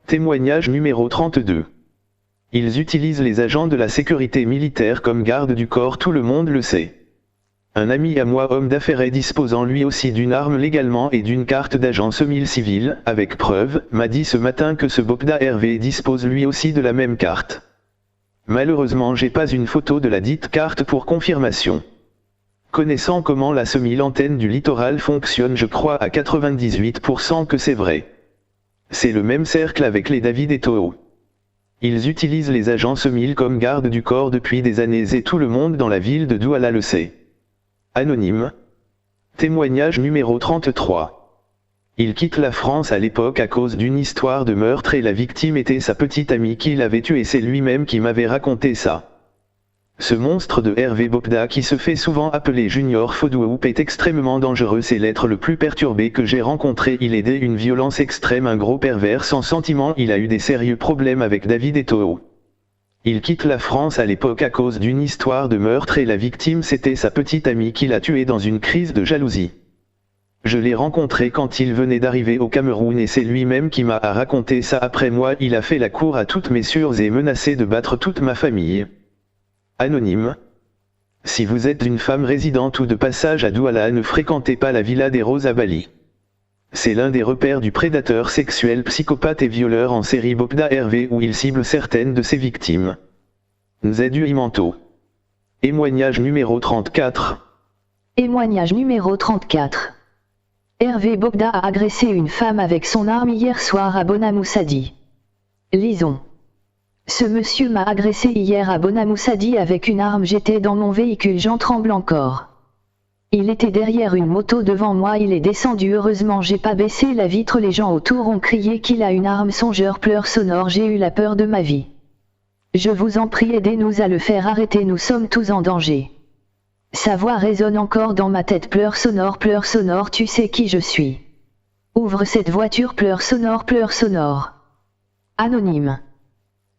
Témoignage numéro 32. Ils utilisent les agents de la sécurité militaire comme garde du corps, tout le monde le sait. Un ami à moi, homme d'affaires, disposant lui aussi d'une arme légalement et d'une carte d'agent semi-civil, avec preuve, m'a dit ce matin que ce Bokda Hervé dispose lui aussi de la même carte. Malheureusement, j'ai pas une photo de la dite carte pour confirmation. Connaissant comment la semi-antenne du littoral fonctionne, je crois à 98% que c'est vrai. C'est le même cercle avec les David et Toho. Ils utilisent les agents semi comme garde du corps depuis des années et tout le monde dans la ville de Douala le sait. Anonyme. Témoignage numéro 33. Il quitte la France à l'époque à cause d'une histoire de meurtre et la victime était sa petite amie qui l'avait tué, c'est lui-même qui m'avait raconté ça. Ce monstre de Hervé Bokda, qui se fait souvent appeler Junior Fodouhoup, est extrêmement dangereux, c'est l'être le plus perturbé que j'ai rencontré, il est d'une violence extrême, un gros pervers sans sentiment, il a eu des sérieux problèmes avec David et Toho. Il quitte la France à l'époque à cause d'une histoire de meurtre et la victime c'était sa petite amie qui l'a tué dans une crise de jalousie. Je l'ai rencontré quand il venait d'arriver au Cameroun et c'est lui-même qui m'a raconté ça. Après moi, il a fait la cour à toutes mes sœurs et menacé de battre toute ma famille. Anonyme. Si vous êtes une femme résidente ou de passage à Douala, ne fréquentez pas la Villa des Roses à Bali. C'est l'un des repères du prédateur sexuel, psychopathe et violeur en série Bokda Hervé, où il cible certaines de ses victimes. Nzedu Imanto. Témoignage numéro 34. Témoignage numéro 34. Hervé Bokda a agressé une femme avec son arme hier soir à Bonamoussadi. Lisons. Ce monsieur m'a agressé hier à Bonamoussadi avec une arme, j'étais dans mon véhicule, j'en tremble encore. Il était derrière une moto devant moi, il est descendu, heureusement j'ai pas baissé la vitre, les gens autour ont crié qu'il a une arme, songeur, pleurs sonores, j'ai eu la peur de ma vie. Je vous en prie, aidez-nous à le faire arrêter, nous sommes tous en danger. Sa voix résonne encore dans ma tête, pleurs sonores, tu sais qui je suis. Ouvre cette voiture, pleurs sonores. Anonyme.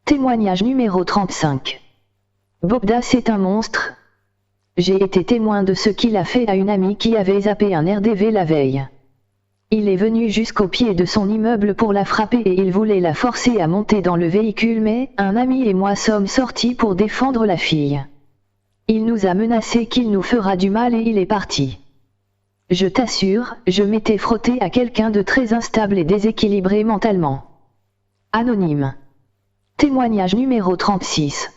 Témoignage numéro 35. Bokda c'est un monstre. J'ai été témoin de ce qu'il a fait à une amie qui avait zappé un RDV la veille. Il est venu jusqu'au pied de son immeuble pour la frapper et il voulait la forcer à monter dans le véhicule, mais un ami et moi sommes sortis pour défendre la fille. Il nous a menacé qu'il nous fera du mal et il est parti. Je t'assure, je m'étais frotté à quelqu'un de très instable et déséquilibré mentalement. Anonyme. Témoignage numéro 36.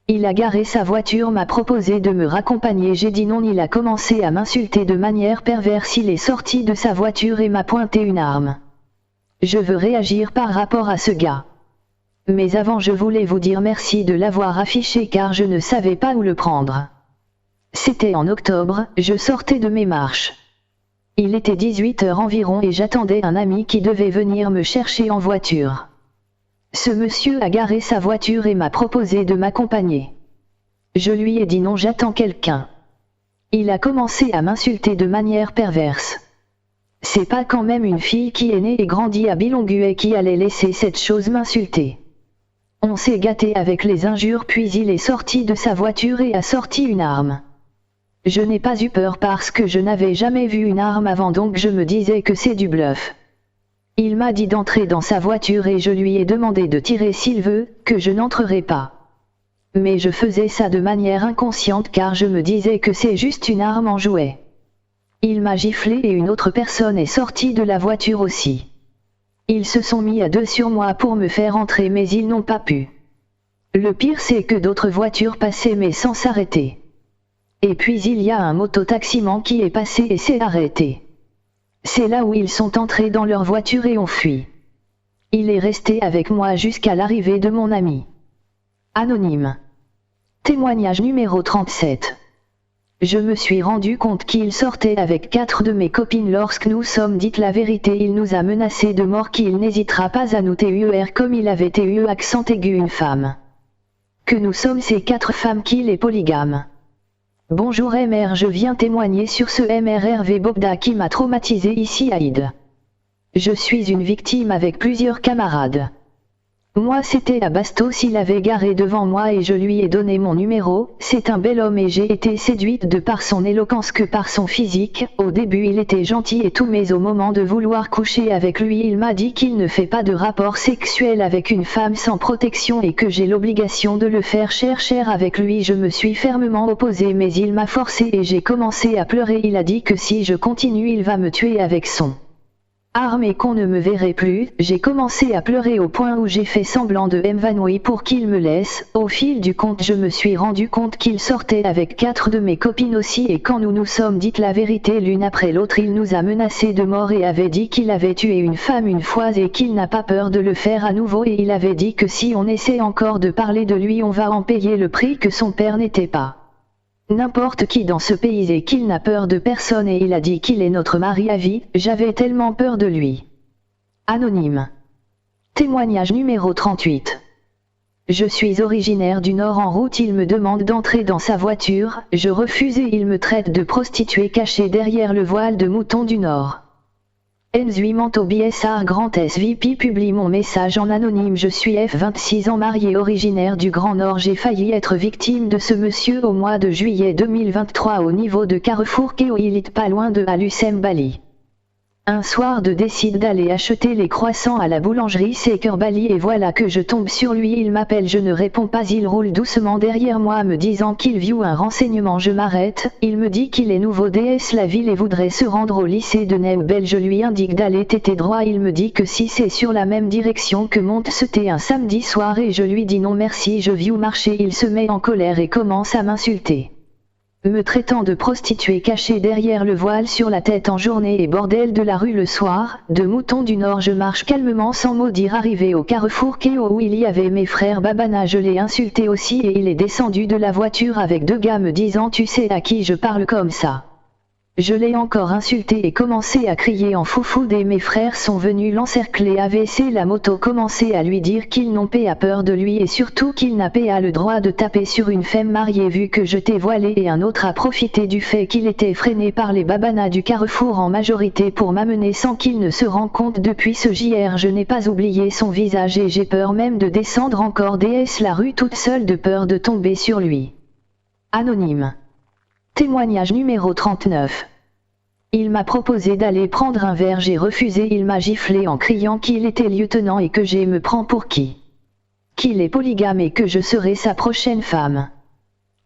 Il a garé sa voiture, m'a proposé de me raccompagner, j'ai dit non, il a commencé à m'insulter de manière perverse, il est sorti de sa voiture et m'a pointé une arme. Je veux réagir par rapport à ce gars. Mais avant je voulais vous dire merci de l'avoir affiché car je ne savais pas où le prendre. C'était en octobre, je sortais de mes marches. Il était 18 h environ et j'attendais un ami qui devait venir me chercher en voiture. Ce monsieur a garé sa voiture et m'a proposé de m'accompagner. Je lui ai dit non, j'attends quelqu'un. Il a commencé à m'insulter de manière perverse. C'est pas quand même une fille qui est née et grandie à Bilongué qui allait laisser cette chose m'insulter. On s'est gâté avec les injures puis il est sorti de sa voiture et a sorti une arme. Je n'ai pas eu peur parce que je n'avais jamais vu une arme avant, donc je me disais que c'est du bluff. Il m'a dit d'entrer dans sa voiture et je lui ai demandé de tirer s'il veut, que je n'entrerai pas. Mais je faisais ça de manière inconsciente car je me disais que c'est juste une arme en jouet. Il m'a giflé et une autre personne est sortie de la voiture aussi. Ils se sont mis à deux sur moi pour me faire entrer mais ils n'ont pas pu. Le pire c'est que d'autres voitures passaient mais sans s'arrêter. Et puis il y a un mototaximan qui est passé et s'est arrêté. C'est là où ils sont entrés dans leur voiture et ont fui. Il est resté avec moi jusqu'à l'arrivée de mon ami. Anonyme. Témoignage numéro 37. Je me suis rendu compte qu'il sortait avec 4 de mes copines lorsque nous sommes dites la vérité. Il nous a menacé de mort qu'il n'hésitera pas à nous tuer comme il avait tué accent aigu une femme. Que nous sommes ces 4 femmes qu'il est polygame. Bonjour MR, je viens témoigner sur ce Hervé Bokda qui m'a traumatisé ici à Ide. Je suis une victime avec plusieurs camarades. Moi c'était à Bastos, il avait garé devant moi et je lui ai donné mon numéro. C'est un bel homme et j'ai été séduite de par son éloquence que par son physique. Au début il était gentil et tout, mais au moment de vouloir coucher avec lui il m'a dit qu'il ne fait pas de rapport sexuel avec une femme sans protection et que j'ai l'obligation de le faire cher avec lui. Je me suis fermement opposée mais il m'a forcé et j'ai commencé à pleurer. Il a dit que si je continue il va me tuer avec son arme et qu'on ne me verrait plus. J'ai commencé à pleurer au point où j'ai fait semblant de m'évanouir pour qu'il me laisse. Au fil du compte je me suis rendu compte qu'il sortait avec 4 de mes copines aussi et quand nous nous sommes dites la vérité l'une après l'autre il nous a menacés de mort et avait dit qu'il avait tué une femme une fois et qu'il n'a pas peur de le faire à nouveau et il avait dit que si on essaie encore de parler de lui on va en payer le prix, que son père n'était pas n'importe qui dans ce pays et qu'il n'a peur de personne et il a dit qu'il est notre mari à vie. J'avais tellement peur de lui. Anonyme. Témoignage numéro 38. Je suis originaire du Nord. En route il me demande d'entrer dans sa voiture, je refuse et il me traite de prostituée cachée derrière le voile de mouton du Nord. N8 BSR Grand SVP publie mon message en anonyme. Je suis F26 ans marié originaire du Grand Nord. J'ai failli être victime de ce monsieur au mois de juillet 2023 au niveau de Carrefour Keoilit pas loin de Alusem Bali. Un soir je décide d'aller acheter les croissants à la boulangerie Seker Bali et voilà que je tombe sur lui. Il m'appelle, je ne réponds pas, il roule doucement derrière moi me disant qu'il view un renseignement. Je m'arrête, il me dit qu'il est nouveau DS la ville et voudrait se rendre au lycée de Nebel. Je lui indique d'aller téter droit, il me dit que si c'est sur la même direction que monte c'était un samedi soir et je lui dis non merci, je view marcher. Il se met en colère et commence à m'insulter, me traitant de prostituée cachée derrière le voile sur la tête en journée et bordel de la rue le soir. De Mouton du Nord je marche calmement sans mot dire. Arrivé au Carrefour Keo où il y avait mes frères Babana, je l'ai insulté aussi et il est descendu de la voiture avec 2 gars me disant tu sais à qui je parle comme ça. Je l'ai encore insulté et commencé à crier en foufou et mes frères sont venus l'encercler. AVC la moto, commencé à lui dire qu'ils n'ont pas peur de lui et surtout qu'il n'a pas le droit de taper sur une femme mariée vu que je t'ai voilé, et un autre a profité du fait qu'il était freiné par les babanas du Carrefour en majorité pour m'amener sans qu'il ne se rende compte. Depuis ce JR je n'ai pas oublié son visage et j'ai peur même de descendre encore DS la rue toute seule de peur de tomber sur lui. Anonyme. Témoignage numéro 39. Il m'a proposé d'aller prendre un verre, j'ai refusé. Il m'a giflé en criant qu'il était lieutenant et que je me prends pour qui? Qu'il est polygame et que je serai sa prochaine femme.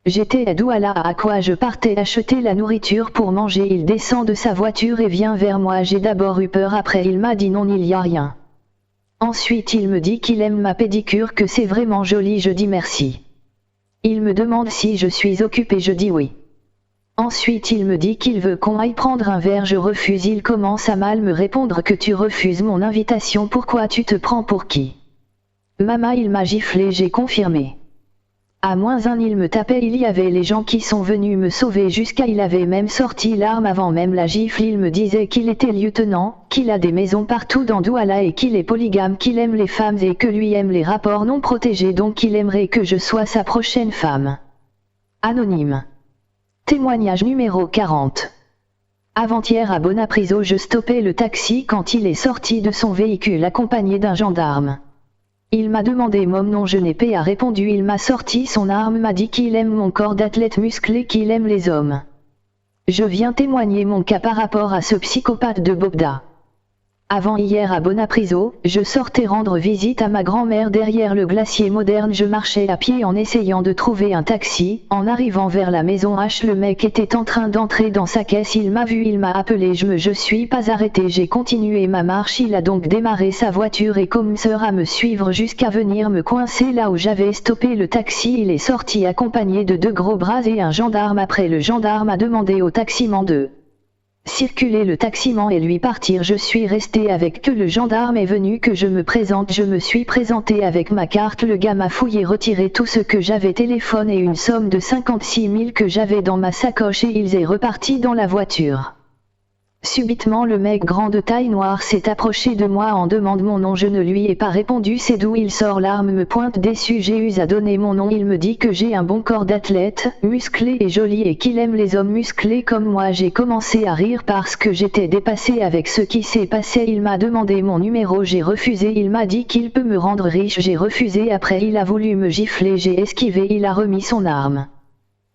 J'étais à Douala à quoi je partais acheter la nourriture pour manger. Il descend de sa voiture et vient vers moi. J'ai d'abord eu peur, après il m'a dit non il y a rien. Ensuite il me dit qu'il aime ma pédicure, que c'est vraiment joli, je dis merci. Il me demande si je suis occupé, je dis oui. Ensuite il me dit qu'il veut qu'on aille prendre un verre, je refuse. Il commence à mal me répondre que tu refuses mon invitation, pourquoi tu te prends pour qui? Maman, il m'a giflé, j'ai confirmé. À -1 il me tapait, il y avait les gens qui sont venus me sauver jusqu'à il avait même sorti l'arme avant même la gifle. Il me disait qu'il était lieutenant, qu'il a des maisons partout dans Douala et qu'il est polygame, qu'il aime les femmes et que lui aime les rapports non protégés, donc il aimerait que je sois sa prochaine femme. Anonyme. Témoignage numéro 40. Avant-hier à Bonapriso je stoppais le taxi quand il est sorti de son véhicule accompagné d'un gendarme. Il m'a demandé mon nom, je n'ai pas répondu. Il m'a sorti son arme, m'a dit qu'il aime mon corps d'athlète musclé, qu'il aime les hommes. Je viens témoigner mon cas par rapport à ce psychopathe de Bobda. Avant-hier à Bonapriso, je sortais rendre visite à ma grand-mère derrière le glacier moderne. Je marchais à pied en essayant de trouver un taxi. En arrivant vers la maison H, le mec était en train d'entrer dans sa caisse. Il m'a vu, il m'a appelé, je suis pas arrêté, j'ai continué ma marche. Il a donc démarré sa voiture et commencé à me suivre jusqu'à venir me coincer là où j'avais stoppé le taxi. Il est sorti accompagné de 2 gros bras et un gendarme. Après, le gendarme a demandé au taximan de circuler le taximan et lui partir. Je suis resté avec que le gendarme est venu, que je me présente. Je me suis présenté avec ma carte. Le gars m'a fouillé, retiré tout ce que j'avais, téléphone et une somme de 56 000 que j'avais dans ma sacoche, et ils est reparti dans la voiture. Subitement le mec grand de taille noire s'est approché de moi en demande mon nom, je ne lui ai pas répondu, c'est d'où il sort l'arme, me pointe déçu, j'ai eu à donner mon nom, il me dit que j'ai un bon corps d'athlète, musclé et joli et qu'il aime les hommes musclés comme moi. J'ai commencé à rire parce que j'étais dépassé avec ce qui s'est passé, il m'a demandé mon numéro, j'ai refusé, il m'a dit qu'il peut me rendre riche, j'ai refusé, après il a voulu me gifler, j'ai esquivé, il a remis son arme.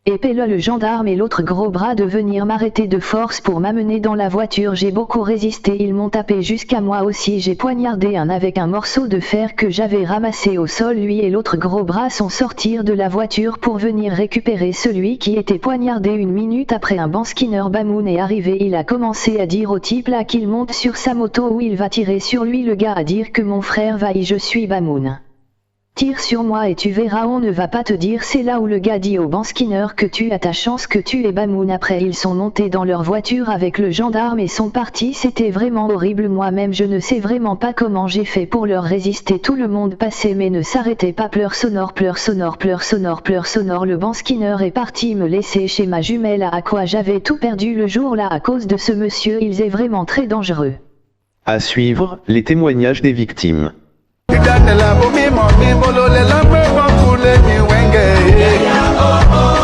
Épée le gendarme et l'autre gros bras de venir m'arrêter de force pour m'amener dans la voiture, j'ai beaucoup résisté, ils m'ont tapé jusqu'à moi aussi, j'ai poignardé un avec un morceau de fer que j'avais ramassé au sol, lui et l'autre gros bras sont sortis de la voiture pour venir récupérer celui qui était poignardé. Une minute après, un Banskinner Bamoun est arrivé, il a commencé à dire au type là qu'il monte sur sa moto où il va tirer sur lui, le gars a dire que mon frère va y, je suis Bamoun. Tire sur moi et tu verras, on ne va pas te dire. C'est là où le gars dit au Banskinner que tu as ta chance, que tu es Bamoun. Après ils sont montés dans leur voiture avec le gendarme et sont partis, c'était vraiment horrible, moi-même je ne sais vraiment pas comment j'ai fait pour leur résister, tout le monde passait mais ne s'arrêtait pas, pleurs sonores, pleurs sonores, pleurs sonores, pleurs sonores. Le Banskinner est parti me laisser chez ma jumelle à quoi j'avais tout perdu le jour-là à cause de ce monsieur, il est vraiment très dangereux. À suivre, les témoignages des victimes. Ìdánilàbò mímọ̀ mi bolo lè lágbè wọn kú lé mi wẹ́ngẹ̀.